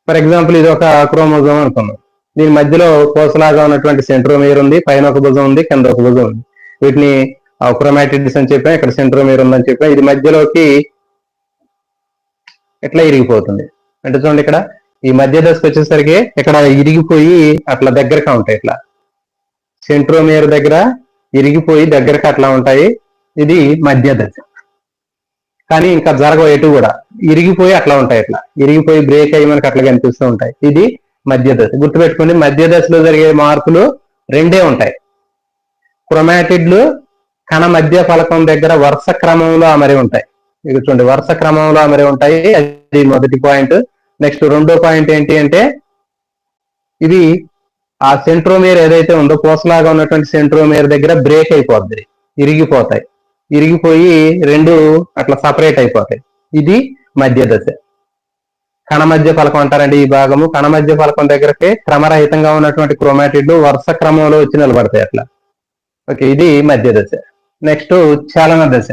ఫర్ ఎగ్జాంపుల్ ఇది ఒక క్రోమోజోమ్ అనుకున్నాం. దీని మధ్యలో కోసలాగా ఉన్నటువంటి సెంట్రోమియర్ ఉంది, పైన ఒక భుజం ఉంది, కింద ఒక భుజం ఉంది. వీటిని క్రోమాటిడ్స్ అని చెప్పాం, ఇక్కడ సెంట్రోమియర్ ఉందని చెప్పాం. ఇది మధ్యలోకి ఎట్లా ఇరిగిపోతుంది అంటే చూడండి, ఇక్కడ ఈ మధ్య దశకు వచ్చేసరికి ఇక్కడ ఇరిగిపోయి అట్లా దగ్గరగా ఉంటాయి. ఇట్లా సెంట్రోమియర్ దగ్గర ఇరిగిపోయి దగ్గరగా అట్లా ఉంటాయి. ఇది మధ్య దశ. కానీ ఇంకా జరగవు ఎటు కూడా, ఇరిగిపోయి అట్లా ఉంటాయి. ఇట్లా ఇరిగిపోయి బ్రేక్ అయ్యి మనకి అట్లా కనిపిస్తూ ఉంటాయి. ఇది మధ్య దశ. గుర్తుపెట్టుకోండి, మధ్య దశలో జరిగే మార్పులు 2 ఉంటాయి. క్రోమాటిడ్లు కణ మధ్య ఫలకం దగ్గర వరుస క్రమంలో అమరి ఉంటాయి. ఇక చూడండి, వరుస క్రమంలో అమరి ఉంటాయి. అది మొదటి పాయింట్. నెక్స్ట్ రెండో పాయింట్ ఏంటి అంటే ఇది ఆ సెంట్రోమియర్ ఏదైతే ఉందో పూసలాగా ఉన్నటువంటి సెంట్రోమియర్ దగ్గర బ్రేక్ అయిపోద్ది, ఇరిగిపోతాయి. ఇరిగిపోయి 2 అట్లా సపరేట్ అయిపోతాయి. ఇది మధ్య దశ. కణ మధ్య ఫలకం అంటారండి ఈ భాగము. కణ మధ్య ఫలకం దగ్గరకే క్రమరహితంగా ఉన్నటువంటి క్రోమాటిడ్లు వరుస క్రమంలో వచ్చి నిలబడతాయి అట్లా. ఓకే, ఇది మధ్య దశ. నెక్స్ట్ చలన దశ.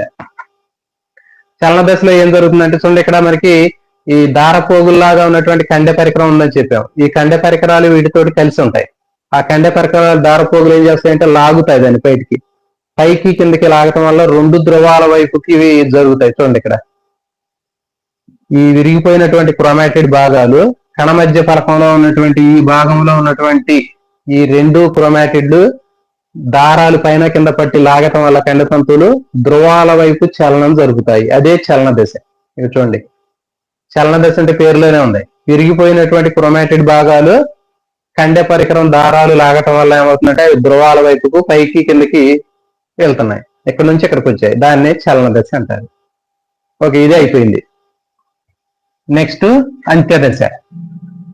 చలన దశలో ఏం జరుగుతుందంటే చూడండి, ఇక్కడ మనకి ఈ దారపోగుల్లాగా ఉన్నటువంటి కండె పరికరం ఉందని చెప్పాం. ఈ కండె పరికరాలు వీటితోటి కలిసి ఉంటాయి. ఆ కండె పరికరాలు దారపోగులు ఏం చేస్తాయంటే లాగుతాయి దాన్ని బయటికి, పైకి కిందకి లాగటం వల్ల 2 ధ్రువాల వైపుకి ఇవి జరుగుతాయి. చూడండి, ఇక్కడ ఈ విరిగిపోయినటువంటి క్రోమాటిడ్ భాగాలు కణ మధ్య ఫలకంలో ఉన్నటువంటి ఈ భాగంలో ఉన్నటువంటి ఈ 2 క్రోమాటిడ్లు దారాలు పైన కింద పట్టి లాగటం వల్ల కండతంతులు ధ్రువాల వైపు చలనం జరుగుతాయి. అదే చలన దశ. ఇక చూడండి, చలన దశ అంటే పేరులోనే ఉంది. విరిగిపోయినటువంటి క్రోమాటిడ్ భాగాలు కండె పరికరం దారాలు లాగటం వల్ల ఏమవుతుందంటే అవి ధ్రువాల వైపుకు పైకి కిందకి వెళ్తున్నాయి. ఇక్కడ నుంచి ఇక్కడికి వచ్చాయి. దాన్నే చలన దశ అంటారు. ఓకే, ఇదే అయిపోయింది. నెక్స్ట్ అంత్యదశ.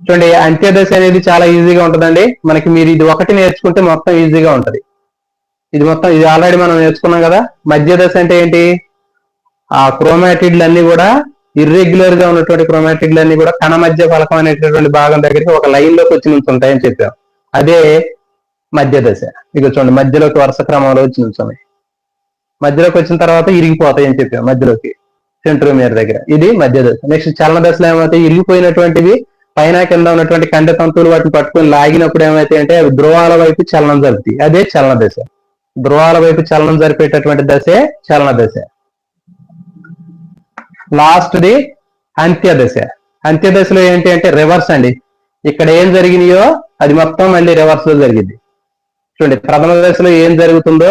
చూడండి, అంత్యదశ అనేది చాలా ఈజీగా ఉంటుందండి మనకి. మీరు ఇది ఒకటి నేర్చుకుంటే మొత్తం ఈజీగా ఉంటది. ఇది ఆల్రెడీ మనం నేర్చుకున్నాం కదా. మధ్య దశ అంటే ఏంటి, ఆ క్రోమాటిడ్లు అన్ని కూడా ఇర్రెగ్యులర్ గా ఉన్నటువంటి క్రోమాటిడ్లు అన్ని కూడా కణ మధ్య ఫలకం అనేటటువంటి భాగం దగ్గరికి ఒక లైన్ లోకి వచ్చి నుంచుంటాయని చెప్పాం. అదే మధ్య దశ. ఇక చూడండి, మధ్యలోకి వరుస క్రమంలో వచ్చి నుంచున్నాయి. మధ్యలోకి వచ్చిన తర్వాత ఇరిగిపోతాయి అని చెప్పాం మధ్యలోకి సెంట్రోమియర్ దగ్గర. ఇది మధ్య దశ. నెక్స్ట్ చలన దశలో ఏమవుతాయి, ఇరిగిపోయినటువంటివి పైన కింద ఉన్నటువంటి కండె తంతువులు వాటిని పట్టుకొని లాగినప్పుడు ఏమైతే అంటే అవి ధ్రువాల వైపు చలనం జరుపుతాయి. అదే చలన దశ. ధ్రువాల వైపు చలనం జరిపేటటువంటి దశే చలన దశ. లాస్ట్ది అంత్యదశ. అంత్యదశలో ఏంటి అంటే రివర్స్ అండి. ఇక్కడ ఏం జరిగినాయో అది మొత్తం మళ్ళీ రివర్స్ లో జరిగింది. చూడండి, ప్రథమ దశలో ఏం జరుగుతుందో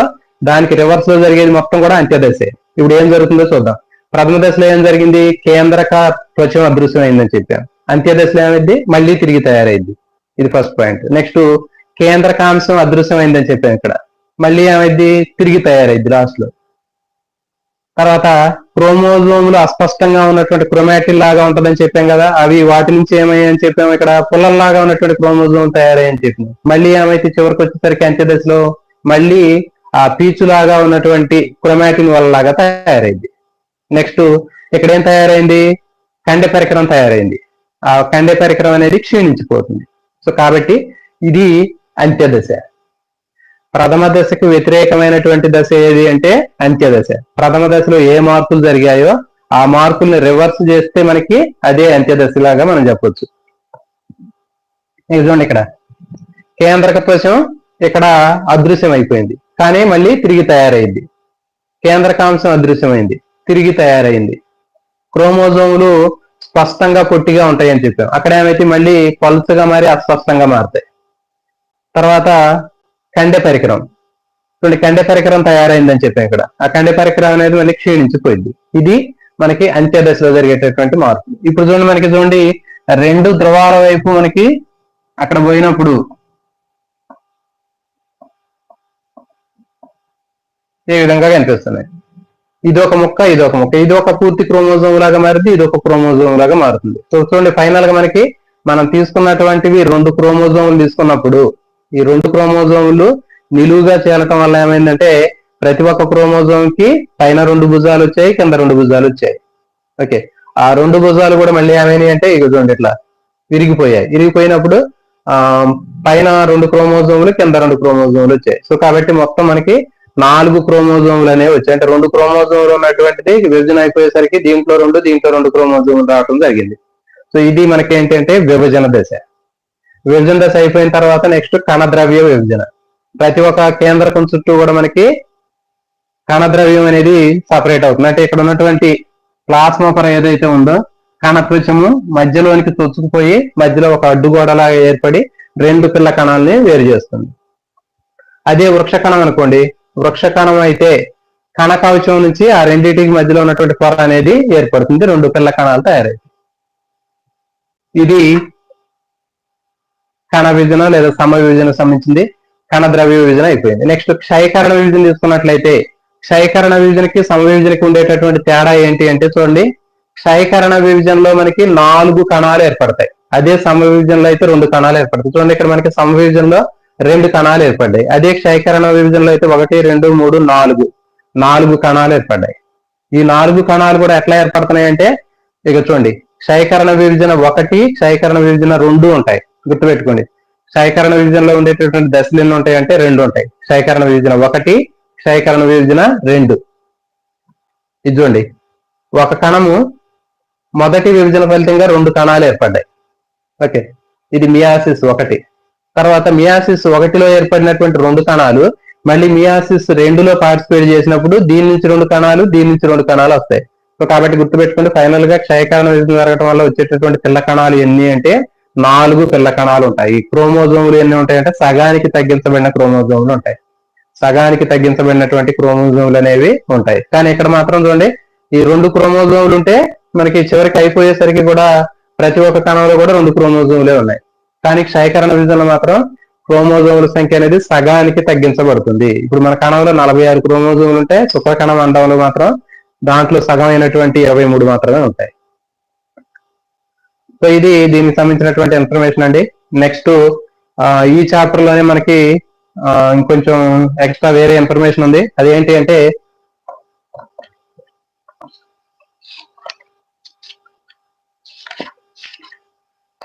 దానికి రివర్స్ లో జరిగేది మొత్తం కూడా అంత్యదశ. ఇప్పుడు ఏం జరుగుతుందో చూద్దాం. ప్రథమ దశలో ఏం జరిగింది? కేంద్రక త్వచం అదృశ్యం అయిందని చెప్పాను. అంత్యదశలో ఏమైంది? మళ్ళీ తిరిగి తయారైంది. ఇది ఫస్ట్ పాయింట్. నెక్స్ట్ కేంద్రకాంశం అదృశ్యం అయిందని చెప్పాను. ఇక్కడ మళ్ళీ ఏమైంది? తిరిగి తయారైంది లాస్ట్ లో. తర్వాత క్రోమోజోములు అస్పష్టంగా ఉన్నటువంటి క్రోమాటిన్ లాగా ఉంటుందని చెప్పాం కదా, అవి వాటి నుంచి ఏమయ్యాయని చెప్పాము. ఇక్కడ పుల్లల్లాగా ఉన్నటువంటి క్రోమోజోమ్ తయారయ్యని చెప్పాము. మళ్ళీ ఏమైతే చివరికి వచ్చేసరికి అంత్యదశలో మళ్ళీ ఆ పీచులాగా ఉన్నటువంటి క్రోమాటిన్ వల్లలాగా తయారైంది. నెక్స్ట్ ఇక్కడ ఏం తయారైంది? కండె పరికరం తయారైంది. ఆ కండె పరికరం అనేది క్షీణించిపోతుంది. సో కాబట్టి ఇది అంత్యదశ. ప్రథమ దశకు వ్యతిరేకమైనటువంటి దశ ఏది అంటే అంత్యదశ. ప్రథమ దశలో ఏ మార్పులు జరిగాయో ఆ మార్పుల్ని రివర్స్ చేస్తే మనకి అదే అంత్యదశలాగా మనం చెప్పొచ్చు. చూడండి, ఇక్కడ కేంద్రక త్వచం ఇక్కడ అదృశ్యం అయిపోయింది, కానీ మళ్ళీ తిరిగి తయారైంది. కేంద్రకాంశం అదృశ్యమైంది, తిరిగి తయారైంది. క్రోమోజోములు స్పష్టంగా పొట్టిగా ఉంటాయని చెప్పాం. అక్కడ ఏమైతే మళ్ళీ పలుచగా మారి అస్పష్టంగా మారుతాయి. తర్వాత కండె పరికరం. చూడండి, కండె పరికరం తయారైందని చెప్పాం. ఇక్కడ ఆ కండె పరికరం అనేది మళ్ళీ క్షీణించిపోయింది. ఇది మనకి అంత్యదశలో జరిగేటటువంటి మార్పు. ఇప్పుడు చూడండి, మనకి చూడండి రెండు ధ్రువాల వైపు మనకి అక్కడ పోయినప్పుడు ఏ విధంగా కనిపిస్తున్నాయి. ఇదొక ముక్క, ఇదొక ముక్క. ఇది ఒక పూర్తి క్రోమోజోమ్ లాగా మారుతుంది, ఇది ఒక క్రోమోజోమ్ లాగా మారుతుంది. సో చూడండి, ఫైనల్ గా మనకి మనం తీసుకున్నటువంటివి రెండు క్రోమోజోములు తీసుకున్నప్పుడు ఈ రెండు క్రోమోజోములు నిలువుగా చేరటం వల్ల ఏమైందంటే ప్రతి ఒక్క క్రోమోజోమ్ కి పైన రెండు భుజాలు వచ్చాయి, కింద రెండు భుజాలు వచ్చాయి. ఓకే, ఆ రెండు భుజాలు కూడా మళ్ళీ ఏమైనాయి అంటే ఇక చూడండి ఇట్లా విరిగిపోయాయి. విరిగిపోయినప్పుడు పైన రెండు క్రోమోజోములు, కింద రెండు క్రోమోజోములు వచ్చాయి. సో కాబట్టి మొత్తం మనకి 4 క్రోమోజోములు అనేవి వచ్చాయి. అంటే రెండు క్రోమోజోములు ఉన్నటువంటిది విభజన అయిపోయేసరికి దీంట్లో రెండు క్రోమోజోములు రావడం జరిగింది. సో ఇది మనకి ఏంటంటే విభజన దశ. విభజన దశ అయిపోయిన తర్వాత నెక్స్ట్ కణద్రవ్య విభజన. ప్రతి ఒక్క కేంద్రకం చుట్టూ కూడా మనకి కణద్రవ్యం అనేది సపరేట్ అవుతుంది. అంటే ఇక్కడ ఉన్నటువంటి ప్లాస్మా పొర ఏదైతే ఉందో కణత్వచము మధ్యలోనికి తొచ్చుకుపోయి మధ్యలో ఒక అడ్డుగోడలాగా ఏర్పడి రెండు పిల్ల కణాలని వేరు చేస్తుంది. అదే వృక్ష కణం అనుకోండి, వృక్ష కణం అయితే కణ కవచం నుంచి ఆ రెండింటికి మధ్యలో ఉన్నటువంటి పొర అనేది ఏర్పడుతుంది, రెండు పిల్ల కణాలు తయారవుతాయి. ఇది కణ విభజన లేదా సమ విభజన సంబంధించింది. కణ ద్రవ్య విభజన అయిపోయింది. నెక్స్ట్ క్షయకరణ విభజన తీసుకున్నట్లయితే క్షయకరణ విభజనకి సమ విభజనకి ఉండేటటువంటి తేడా ఏంటి అంటే చూడండి, క్షయకరణ విభజనలో మనకి 4 కణాలు ఏర్పడతాయి. అదే సమ విభజనలో అయితే 2 కణాలు ఏర్పడతాయి. చూడండి, ఇక్కడ మనకి సమ విభజనలో 2 కణాలు ఏర్పడ్డాయి. అదే క్షయకరణ విభజనలో అయితే 1, 2, 3, 4 కణాలు ఏర్పడ్డాయి. ఈ 4 కణాలు కూడా ఎట్లా ఏర్పడుతున్నాయి అంటే ఇక చూడండి, క్షయకరణ విభజన 1, క్షయకరణ విభజన 2 ఉంటాయి. గుర్తుపెట్టుకోండి, క్షయకరణ విభజనలో ఉండేటటువంటి దశలు ఎన్ని ఉంటాయి అంటే 2 ఉంటాయి. క్షయకరణ విభజన 1, క్షయకరణ విభజన 2. ఇది చూడండి, ఒక కణము మొదటి విభజన ఫలితంగా 2 కణాలు ఏర్పడ్డాయి. ఓకే, ఇది మియాసిస్ 1. తర్వాత మియాసిస్ 1లో ఏర్పడినటువంటి 2 కణాలు మళ్ళీ మియాసిస్ 2లో పార్టిసిపేట్ చేసినప్పుడు దీని నుంచి 2 కణాలు, దీని నుంచి 2 కణాలు వస్తాయి. సో కాబట్టి గుర్తుపెట్టుకోండి, ఫైనల్ గా క్షయకరణ విభజన జరగడం వల్ల వచ్చేటటువంటి పిల్ల కణాలు ఎన్ని అంటే 4 పిల్ల కణాలు ఉంటాయి. ఈ క్రోమోజోములు ఎన్ని ఉంటాయంటే సగానికి తగ్గించబడిన క్రోమోజోములు ఉంటాయి. సగానికి తగ్గించబడినటువంటి క్రోమోజోములు అనేవి ఉంటాయి. కానీ ఇక్కడ మాత్రం చూడండి, ఈ 2 క్రోమోజోములు ఉంటే మనకి చివరికి అయిపోయేసరికి కూడా ప్రతి ఒక్క కణంలో కూడా 2 క్రోమోజోములే ఉన్నాయి. కానీ క్షయకరణ విభజనలో మాత్రం క్రోమోజోముల సంఖ్య అనేది సగానికి తగ్గించబడుతుంది. ఇప్పుడు మన కణంలో 46 క్రోమోజోములు ఉంటాయి. శుక్ర కణం అండంలో మాత్రం దాంట్లో సగం అయినటువంటి 23 మాత్రమే ఉంటాయి. సో ఇది దీనికి సంబంధించినటువంటి ఇన్ఫర్మేషన్ అండి. నెక్స్ట్ ఈ చాప్టర్ లోనే మనకి ఇంకొంచెం ఎక్స్ట్రా వేరే ఇన్ఫర్మేషన్ ఉంది. అదేంటి అంటే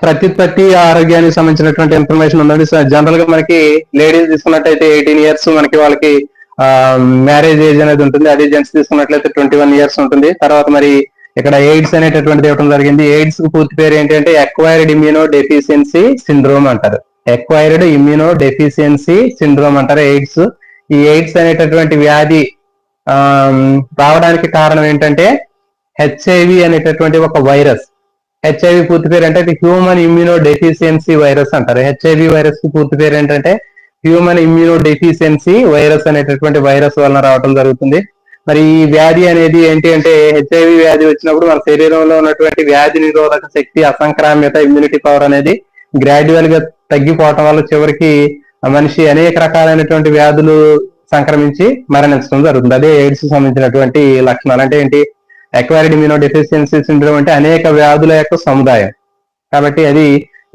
ప్రత్యుత్పత్తి ఆరోగ్యానికి సంబంధించినటువంటి ఇన్ఫర్మేషన్ ఉందండి. జనరల్ గా మనకి లేడీస్ తీసుకున్నట్టయితే 18 ఇయర్స్ మనకి వాళ్ళకి మ్యారేజ్ ఏజ్ అనేది ఉంటుంది. అదే జెంట్స్ తీసుకున్నట్లయితే 21 ఇయర్స్ ఉంటుంది. తర్వాత మరి ఇక్కడ ఎయిడ్స్ అనేటటువంటిది ఇవ్వడం జరిగింది. ఎయిడ్స్ పూర్తి పేరు ఏంటి అంటే ఎక్వైర్డ్ ఇమ్యూనో డెఫిషియన్సీ సిండ్రోమ్ అంటారు. ఎక్వైర్డ్ ఇమ్యూనో డెఫిషియన్సీ సిండ్రోమ్ అంటారు ఎయిడ్స్. ఈ ఎయిడ్స్ అనేటటువంటి వ్యాధి రావడానికి కారణం ఏంటంటే హెచ్ఐవి అనేటటువంటి ఒక వైరస్. హెచ్ఐవి పూర్తి పేరు అంటే హ్యూమన్ ఇమ్యూనో డెఫిషియన్సీ వైరస్ అంటారు. హెచ్ఐవి వైరస్ పూర్తి పేరు ఏంటంటే హ్యూమన్ ఇమ్యూనో డెఫిషియన్సీ వైరస్ అనేటటువంటి వైరస్ వలన రావడం జరుగుతుంది. మరి ఈ వ్యాధి అనేది ఏంటి అంటే హెచ్ఐవి వ్యాధి వచ్చినప్పుడు మన శరీరంలో ఉన్నటువంటి వ్యాధి నిరోధక శక్తి, అసంక్రామ్యత, ఇమ్యూనిటీ పవర్ అనేది గ్రాడ్యువల్ గా తగ్గిపోవటం వల్ల చివరికి మనిషి అనేక రకాలైనటువంటి వ్యాధులు సంక్రమించి మరణించడం జరుగుతుంది. అదే ఎయిడ్స్ సంబంధించినటువంటి లక్షణాలు. అంటే ఏంటి? అక్వైర్డ్ ఇమ్యూనో డెఫిషియన్సీ సిండ్రోమ్ అంటే అనేక వ్యాధుల యొక్క సముదాయం. కాబట్టి అది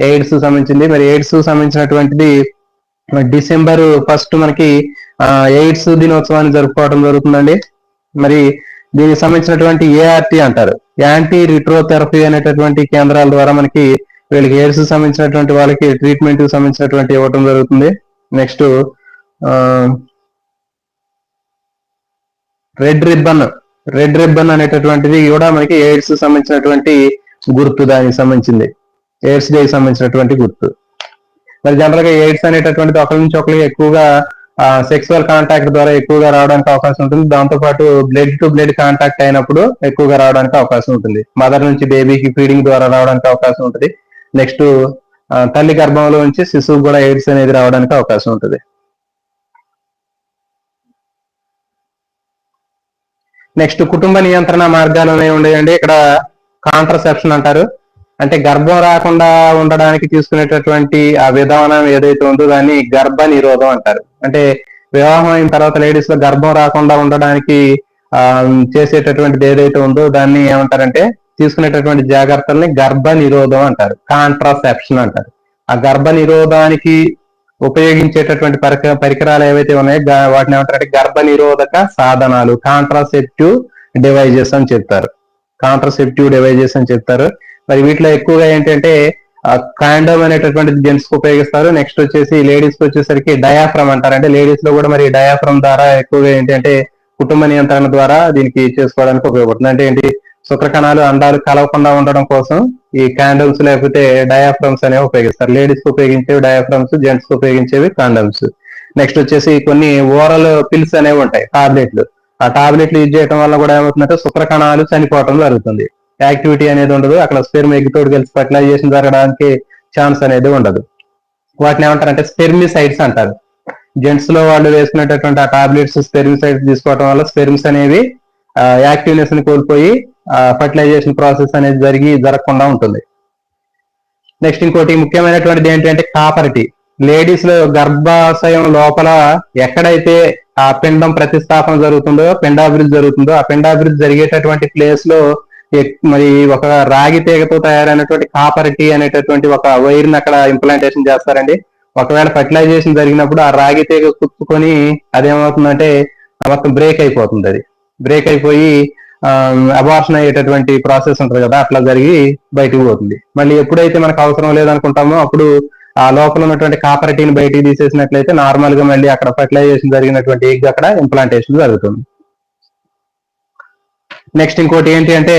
ఎయిడ్స్ సంబంధించింది. మరి ఎయిడ్స్ సంబంధించినటువంటిది డిసెంబర్ 1 మనకి ఎయిడ్స్ దినోత్సవాన్ని జరుపుకోవడం జరుగుతుందండి. మరి దీనికి సంబంధించినటువంటి ఏఆర్టీ అంటారు, యాంటీ రిట్రోథెరపీ అనేటటువంటి కేంద్రాల ద్వారా మనకి వీళ్ళకి ఎయిడ్స్ సంబంధించినటువంటి వాళ్ళకి ట్రీట్మెంట్ సంబంధించినటువంటి ఇవ్వటం జరుగుతుంది. నెక్స్ట్ రెడ్ రిబ్బన్ అనేటటువంటిది కూడా మనకి ఎయిడ్స్ సంబంధించినటువంటి గుర్తు, దానికి సంబంధించింది ఎయిడ్స్ డే సంబంధించినటువంటి గుర్తు. మరి జనరల్ గా ఎయిడ్స్ అనేటటువంటిది ఒకరి నుంచి ఒకరికి ఎక్కువగా సెక్సువల్ కాంటాక్ట్ ద్వారా ఎక్కువగా రావడానికి అవకాశం ఉంటుంది. దాంతో పాటు బ్లడ్ టు బ్లడ్ కాంటాక్ట్ అయినప్పుడు ఎక్కువగా రావడానికి అవకాశం ఉంటుంది. మదర్ నుంచి బేబీకి ఫీడింగ్ ద్వారా రావడానికి అవకాశం ఉంటుంది. నెక్స్ట్ తల్లి గర్భంలో నుంచి శిశువు కూడా ఎయిడ్స్ అనేది రావడానికి అవకాశం ఉంటుంది. నెక్స్ట్ కుటుంబ నియంత్రణ మార్గాలు అనేవి ఉండేయండి. ఇక్కడ కాంట్రసెప్షన్ అంటారు, అంటే గర్భం రాకుండా ఉండడానికి తీసుకునేటటువంటి ఆ విధానం ఏదైతే ఉందో దాన్ని గర్భ నిరోధం అంటారు. అంటే వివాహం అయిన తర్వాత లేడీస్ లో గర్భం రాకుండా ఉండడానికి చేసేటటువంటిది ఏదైతే ఉందో దాన్ని ఏమంటారంటే తీసుకునేటటువంటి జాగ్రత్తల్ని గర్భ నిరోధం అంటారు, కాంట్రాసెప్షన్ అంటారు. ఆ గర్భ నిరోధానికి ఉపయోగించేటటువంటి పరికరాలు ఏవైతే ఉన్నాయో వాటిని ఏమంటారంటే గర్భ నిరోధక సాధనాలు, కాంట్రాసెప్టివ్ డివైజెస్ అని చెప్తారు. మరి వీటిలో ఎక్కువగా ఏంటంటే కాండోమ్ అనేటటువంటి జెంట్స్ కు ఉపయోగిస్తారు. నెక్స్ట్ వచ్చేసి లేడీస్ కి వచ్చేసరికి డయాఫ్రమ్ అంటారు. అంటే లేడీస్ లో కూడా మరి డయాఫ్రమ్ ద్వారా ఎక్కువగా ఏంటంటే కుటుంబ నియంత్రణ ద్వారా దీనికి చేసుకోవడానికి ఉపయోగపడుతుంది. అంటే ఏంటి? శుక్రకణాలు, అండాలు కలవకుండా ఉండడం కోసం ఈ కాండోమ్స్ లేకపోతే డయాఫ్రమ్స్ అనేవి ఉపయోగిస్తారు. లేడీస్ కు ఉపయోగించేవి డయాఫ్రమ్స్, జెంట్స్ కు ఉపయోగించేవి కాండోమ్స్. నెక్స్ట్ వచ్చేసి కొన్ని ఓరల్ పిల్స్ అనేవి ఉంటాయి, టాబ్లెట్లు. ఆ టాబ్లెట్లు యూజ్ చేయడం వల్ల కూడా ఏమవుతుందంటే శుక్రకణాలు చనిపోవడం జరుగుతుంది. యాక్టివిటీ అనేది ఉండదు, అక్కడ స్పెర్మ్ ఎగ్ తోటి కలిసి ఫర్టిలైజేషన్ జరగడానికి ఛాన్స్ అనేది ఉండదు. వాటిని ఏమంటారంటే స్పెర్మిసైడ్స్ అంటారు. జెంట్స్ లో వాళ్ళు వేసుకునేటటువంటి ఆ టాబ్లెట్స్ స్పెర్మిసైడ్స్ తీసుకోవడం వల్ల స్పెర్మ్స్ అనేవి యాక్టివ్నెస్ ని కోల్పోయి ఫర్టిలైజేషన్ ప్రాసెస్ అనేది జరగకుండా ఉంటుంది. నెక్స్ట్ ఇంకోటి ముఖ్యమైనటువంటిది ఏంటంటే కాపరిటీ. లేడీస్ లో గర్భాశయం లోపల ఎక్కడైతే ఆ పిండం ప్రతిస్థాపన జరుగుతుందో, పిండాభివృద్ధి జరుగుతుందో, ఆ పిండాభివృద్ధి జరిగేటటువంటి ప్లేస్ లో మరి ఒక రాగి తీగతో తయారైనటువంటి కాపరిటీ అనేటటువంటి ఒక వైర్ ని అక్కడ ఇంప్లాంటేషన్ చేస్తారండి. ఒకవేళ ఫర్టిలైజేషన్ జరిగినప్పుడు ఆ రాగి తీగ కుచ్చుకొని అదేమవుతుందంటే మొత్తం బ్రేక్ అయిపోతుంది. అది బ్రేక్ అయిపోయి అబార్షన్ అయ్యేటటువంటి ప్రాసెస్ ఉంటుంది కదా, అట్లా జరిగి బయటకు పోతుంది. మళ్ళీ ఎప్పుడైతే మనకు అవసరం లేదనుకుంటామో అప్పుడు ఆ లోపల ఉన్నటువంటి కాపరిటీని బయటికి తీసేసినట్లయితే నార్మల్ గా మళ్ళీ అక్కడ ఫర్టిలైజేషన్ జరిగినటువంటి ఎగ్ అక్కడ ఇంప్లాంటేషన్ జరుగుతుంది. నెక్స్ట్ ఇంకోటి ఏంటి అంటే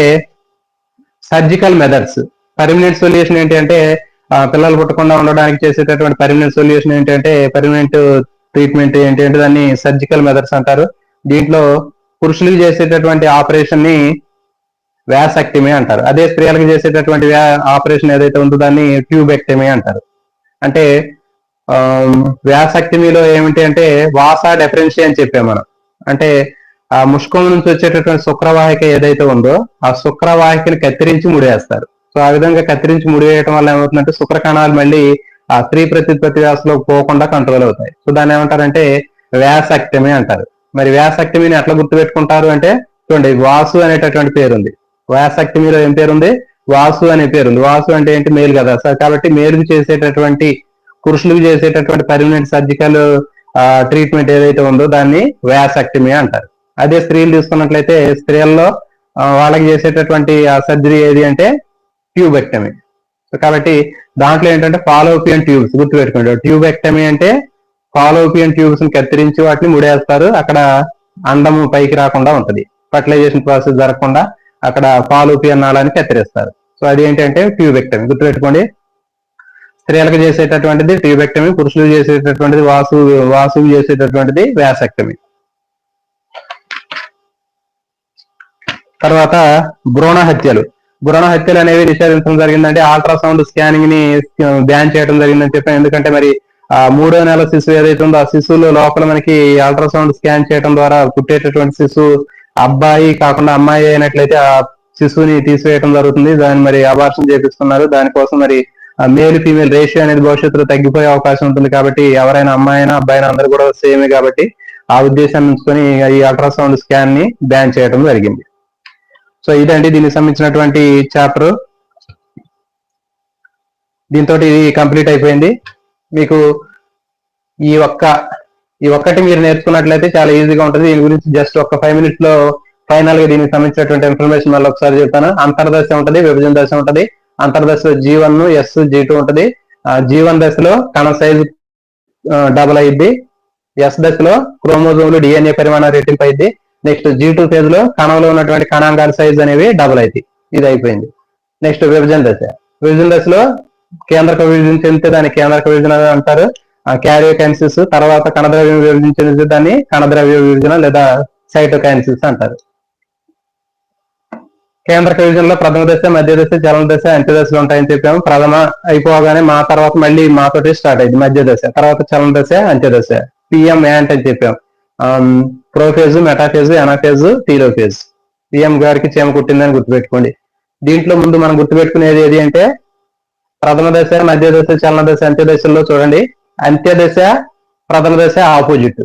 సర్జికల్ మెథడ్స్. పర్మనెంట్ సొల్యూషన్ ఏంటి అంటే పిల్లలు పుట్టకుండా ఉండడానికి చేసేటటువంటి పర్మనెంట్ సొల్యూషన్ ఏంటంటే పర్మనెంట్ ట్రీట్మెంట్ ఏంటి అంటే దాన్ని సర్జికల్ మెథడ్స్ అంటారు. దీంట్లో పురుషులకు చేసేటటువంటి ఆపరేషన్ ని వ్యాసెక్టమీ అంటారు. అదే స్త్రీలకు చేసేటటువంటి ఆపరేషన్ ఏదైతే ఉందో దాన్ని ట్యూబెక్టమీ అంటారు. అంటే వ్యాసెక్టమీలో ఏమిటి అంటే వాసా డెఫరెన్షియా అని చెప్పాం మనం. అంటే ఆ ముష్కం నుంచి వచ్చేటటువంటి శుక్రవాహిక ఏదైతే ఉందో ఆ శుక్రవాహికని కత్తిరించి ముడివేస్తారు. సో ఆ విధంగా కత్తిరించి ముడివేయడం వల్ల ఏమవుతుందంటే శుక్రకణాలు మళ్ళీ ఆ స్త్రీ ప్రత్యుత్పత్తి వ్యవస్థలోకి పోకుండా కంట్రోల్ అవుతాయి. సో దాన్ని ఏమంటారంటే వ్యాసెక్టమీ అంటారు. మరి వ్యాసెక్టమీని ఎట్లా గుర్తుపెట్టుకుంటారు అంటే చూడండి, వాసు అనేటటువంటి పేరు ఉంది. వ్యాసెక్టమీలో ఏం పేరు ఉంది? వాసు అనే పేరు ఉంది. వాసు అంటే ఏంటి? మేలు కదా. సో కాబట్టి మేలుకు చేసేటటువంటి, పురుషులకు చేసేటటువంటి పర్మనెంట్ సర్జికల్ ట్రీట్మెంట్ ఏదైతే ఉందో దాన్ని వ్యాసెక్టమీ అంటారు. అదే స్త్రీలు తీసుకున్నట్లయితే స్త్రీల్లో వాళ్ళకి చేసేటటువంటి ఆ సర్జరీ ఏది అంటే ట్యూబెక్టమీ. కాబట్టి దాంట్లో ఏంటంటే ఫాలోపియన్ ట్యూబ్స్ గుర్తుపెట్టుకోండి. ట్యూబెక్టమీ అంటే ఫాలోపియన్ ట్యూబ్స్ ని కత్తిరించి వాటిని ముడేస్తారు. అక్కడ అండము పైకి రాకుండా ఉంటది, ఫర్టిలైజేషన్ ప్రాసెస్ జరగకుండా అక్కడ ఫాలోపియన్ నాళాన్ని కత్తిరిస్తారు. సో అది ఏంటంటే ట్యూబెక్టమీ గుర్తుపెట్టుకోండి. స్త్రీలకు చేసేటటువంటిది ట్యూబెక్టమీ, పురుషులకు చేసేటటువంటిది వాసుకు చేసేటటువంటిది వ్యాసెక్టమీ. తర్వాత భ్రూణ హత్యలు అనేవి నిషేధించడం జరిగిందంటే అల్ట్రాసౌండ్ స్కానింగ్ ని బ్యాన్ చేయడం జరిగిందని చెప్పాను. ఎందుకంటే మరి 3వ నెల శిశువు ఏదైతే ఉందో ఆ శిశువులో లోపల మనకి అల్ట్రాసౌండ్ స్కాన్ చేయడం ద్వారా పుట్టేటటువంటి శిశువు అబ్బాయి కాకుండా అమ్మాయి అయినట్లయితే ఆ శిశువుని తీసివేయడం జరుగుతుంది. దాన్ని మరి అబార్షన్ చేపిస్తున్నారు. దానికోసం మరి మేల్ ఫీమేల్ రేషియో అనేది భవిష్యత్తులో తగ్గిపోయే అవకాశం ఉంటుంది. కాబట్టి ఎవరైనా అమ్మాయినా అబ్బాయినా అందరూ కూడా సేమే కాబట్టి ఆ ఉద్దేశాన్ని ఉంచుకొని ఈ అల్ట్రాసౌండ్ స్కాన్ ని బ్యాన్ చేయడం జరిగింది. సో ఇదండి దీనికి సంబంధించినటువంటి చాప్టర్. దీంతో ఇది కంప్లీట్ అయిపోయింది. మీకు ఈ ఒక్కటి మీరు నేర్చుకున్నట్లయితే చాలా ఈజీగా ఉంటుంది. దీని గురించి జస్ట్ ఒక 5 minutes లో ఫైనల్ గా దీనికి సంబంధించినటువంటి ఇన్ఫర్మేషన్ మళ్ళీ ఒకసారి చెప్తాను. అంతర్దశ ఉంటుంది, విభజన దశ ఉంటుంది. అంతర్దశలో G1, S, G2 ఉంటుంది. G1 దశలో కణ సైజు డబుల్ అయింది. S దశలో క్రోమోజోములు DNA పరిమాణం రెట్టింపు అయింది. నెక్స్ట్ G2 ఫేజ్ లో కణంలో ఉన్నటువంటి కణాంగాల సైజ్ అనేవి డబుల్ అవుతాయి. ఇది అయిపోయింది. నెక్స్ట్ విభజన దశలో కేంద్రక విభజన చెందితే దాన్ని కేంద్రక విభజన అంటారు. క్యారియోకైనసిస్, తర్వాత కణద్రవ్యం విభజించిన దాన్ని కణద్రవ్య విభజన లేదా సైటోకైనసిస్ అంటారు. కేంద్రక విభజనలో ప్రథమ దశ, మధ్య దశ, చలన దశ, అంత్య దశలు ఉంటాయని చెప్పాము. ప్రథమ అయిపోగానే మా తర్వాత మళ్ళీ మాతోటి స్టార్ట్ అయింది మధ్య దశ, తర్వాత చలన దశ, అంత్య దశ. పిఎం యాంట్ అని చెప్పాం. Prophase, metaphase, anaphase, telophase. PM గారికి చీమ కుట్టిందని గుర్తుపెట్టుకోండి. దీంట్లో ముందు మనం గుర్తుపెట్టుకునేది ఏది అంటే ప్రథమ దశ, మధ్య దశ, చలన దశ, అంత్య దశల్లో చూడండి. అంత్య దశ ప్రథమ దశ ఆపోజిట్.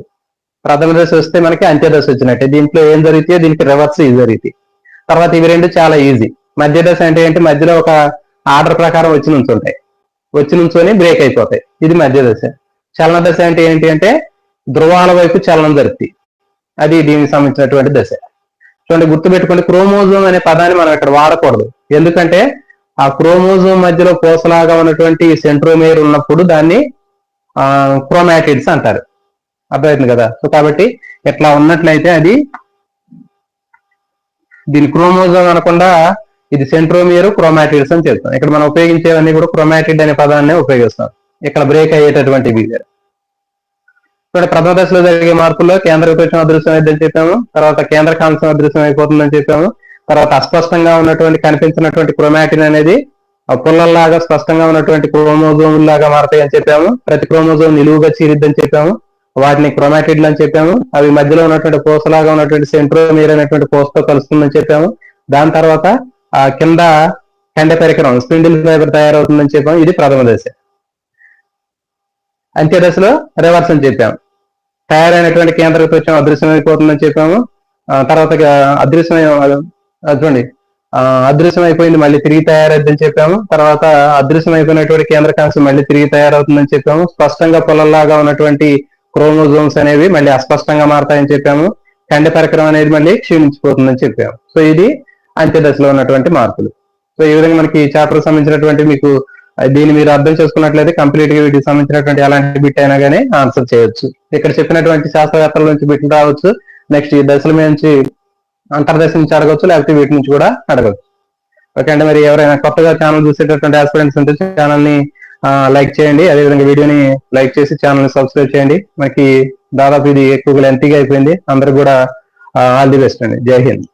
ప్రథమ దశ వస్తే మనకి అంత్య దశ వచ్చినట్టే. దీంట్లో ఏం జరుగుతాయో దీనికి రివర్స్ జరుగుతాయి. తర్వాత ఇవి రెండు చాలా ఈజీ. మధ్య దశ అంటే ఏంటి, మధ్యలో ఒక ఆర్డర్ ప్రకారం వచ్చి నుంచొని బ్రేక్ అయిపోతాయి. ఇది మధ్య దశ. చలన దశ అంటే ఏంటి అంటే ధ్రువాల వైపు చలనం జరుగుతుంది. అది దీనికి సంబంధించినటువంటి దశ. చూడండి, గుర్తుపెట్టుకోండి, క్రోమోజోమ్ అనే పదాన్ని మనం ఇక్కడ వాడకూడదు. ఎందుకంటే ఆ క్రోమోజోమ్ మధ్యలో పూసలాగా ఉన్నటువంటి సెంట్రోమేర్ ఉన్నప్పుడు దాన్ని క్రోమాటిడ్స్ అంటారు. అర్థమవుతుంది కదా. సో కాబట్టి ఇట్లా ఉన్నట్లయితే అది దీని క్రోమోజోమ్ అనకుండా ఇది సెంట్రోమియర్, క్రోమాటిడ్స్ అని చెప్తాం. ఇక్కడ మనం ఉపయోగించేవన్నీ కూడా క్రోమాటిడ్ అనే పదాన్ని ఉపయోగిస్తాం. ఇక్కడ బ్రేక్ అయ్యేటటువంటివి. ఇక్కడ ప్రథమ దశలో జరిగే మార్పుల్లో కేంద్ర విపక్షం అదృశ్యం అయిద్దని చెప్పాము. తర్వాత కేంద్ర కాంశం అదృశ్యం అయిపోతుందని చెప్పాము. తర్వాత అస్పష్టంగా ఉన్నటువంటి కనిపించినటువంటి క్రోమాటిన్ అనేది పుల్లల్లాగా స్పష్టంగా ఉన్నటువంటి క్రోమోజోమ్ లాగా మారతాయి అని చెప్పాము. ప్రతి క్రోమోజోమ్ నిలువుగా చీరిద్దని చెప్పాము. వాటిని క్రోమాటిడ్లు అని చెప్పాము. అవి మధ్యలో ఉన్నటువంటి కోసలాగా ఉన్నటువంటి సెంట్రోమియర్ అనేటువంటి కోసతో కలుస్తుందని చెప్పాము. దాని తర్వాత ఆ కింద కండ పరికరం స్పిండిల్ ఫైబర్ తయారవుతుందని చెప్పాము. ఇది ప్రథమ దశ. అంత్య దశలో రివర్స్ అని చెప్పాము. తయారైనటువంటి కేంద్ర విపక్షం అదృశ్యమైపోతుందని చెప్పాము. తర్వాత అదృశ్యం అయిపోయింది, మళ్ళీ తిరిగి తయారైద్దని చెప్పాము. తర్వాత అదృశ్యం అయిపోయినటువంటి కేంద్ర కాంశం మళ్ళీ తిరిగి తయారవుతుందని చెప్పాము. స్పష్టంగా పొలంలాగా ఉన్నటువంటి క్రోమోజోమ్స్ అనేవి మళ్ళీ అస్పష్టంగా మారతాయని చెప్పాము. కండ పరికరం అనేది మళ్ళీ క్షీణించిపోతుందని చెప్పాము. సో ఇది అంత్య దశలో ఉన్నటువంటి మార్పులు. సో ఈ విధంగా మనకి ఈ చాప్టర్ సంబంధించినటువంటి మీకు దీన్ని మీరు అర్థం చేసుకున్నట్లయితే కంప్లీట్ గా వీటికి సంబంధించినటువంటి ఎలాంటి బిట్ అయినా కానీ ఆన్సర్ చేయొచ్చు. ఇక్కడ చెప్పినటువంటి శాస్త్రవేత్తల నుంచి బిట్లు రావచ్చు. నెక్స్ట్ ఈ దశల నుంచి అంతర్దశ నుంచి అడగవచ్చు, లేకపోతే వీటి నుంచి కూడా అడగవచ్చు. ఓకే అండి, మరి ఎవరైనా కొత్తగా ఛానల్ చూసేటటువంటి ఆస్పిరెంట్స్ ఉంటే ఛానల్ ని లైక్ చేయండి. అదేవిధంగా వీడియోని లైక్ చేసి ఛానల్ ని సబ్స్క్రైబ్ చేయండి. మనకి దాదాపు ఇది ఎక్కువగా లెంతీగా అయిపోయింది. అందరికి కూడా ఆల్ ది బెస్ట్ అండి. జై హింద్.